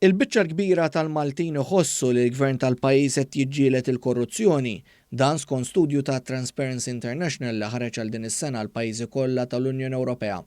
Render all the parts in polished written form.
Il-biċċa l-kbira tal-Maltin iħossu li l-Gvern tal-pajjiż qed jiġġieled il-korruzzjoni. Dan skont studju ta' Transparency International li ħareġ għal din is-sena l-pajjiżi kollha tal-Unjoni Ewropea.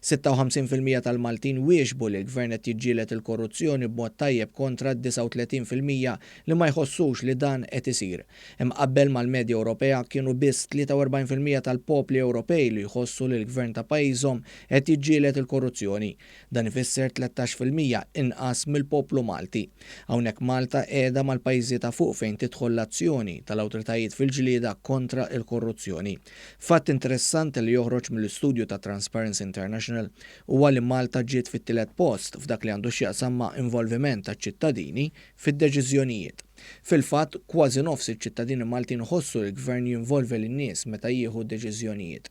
56% tal-Maltin wieġbu li l-Gvern qed jiġġieled il-korruzzjoni b'mod tajjeb kontra 39% li ma jħossux li dan qed isir. Imqabbel mal-medja Ewropea kienu biss 43% tal-popli Ewropej li jħossu li l-Gvern ta' pajjiżhom qed jiġġieled il-korruzzjoni. Dan ifisser 13% inqas mill-poplu Malti. Hawnhekk Malta qiegħda mal-pajjiżi ta' fuq fejn tidħol l-azzjoni tal-awtoritajiet fil-ġlieda kontra il-korruzzjoni. Fatt interessanti li joħroġ mill-istudju ta' Transparency International huwa li Malta ġiet fit-tielet post f'dak li għandu x'jaqsam ma' involviment taċ-ċittadini fid-deċiżjonijiet. Fil-fatt, kważi nofs iċ-ċittadini Maltin iħossu li l-Gvern jinvolvi lin-nies meta jieħu deċiżjonijiet.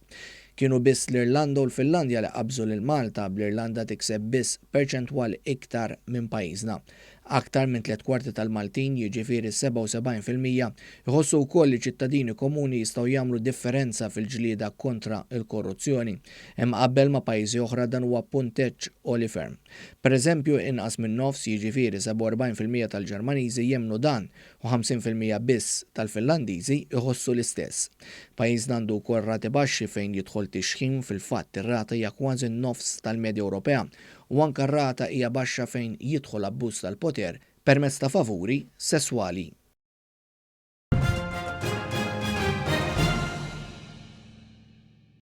Kienu biss l-Irlanda u l-Finlandja li qabżu lil Malta bl-Irlanda tikseb biss perċentwal iktar minn pajjiżna. Aktar minn 3/4 tal-Maltin, jiġifieri 77%, iħossu wkoll li ċittadini komuni jistgħu jagħmlu differenza fil-ġlieda kontra l-korruzzjoni. Imqabbel ma' pajjiżi oħra dan huwa punteġġ għoli ferm. Pereżempju, inqas minn nofs, jiġifieri 47% tal-Ġermaniżi jemmnu dan u 50% biss tal-Finlandiżi iħossu l-istess. Pajjiżna għandu wkoll rati baxxi fejn jidħol tixħim, fil-fatt ir-rata hija kważi nofs tal-medja Ewropea u anke r-rata hija baxxa fejn jidħol abbuż tal-poter permezz ta' favuri sesswali.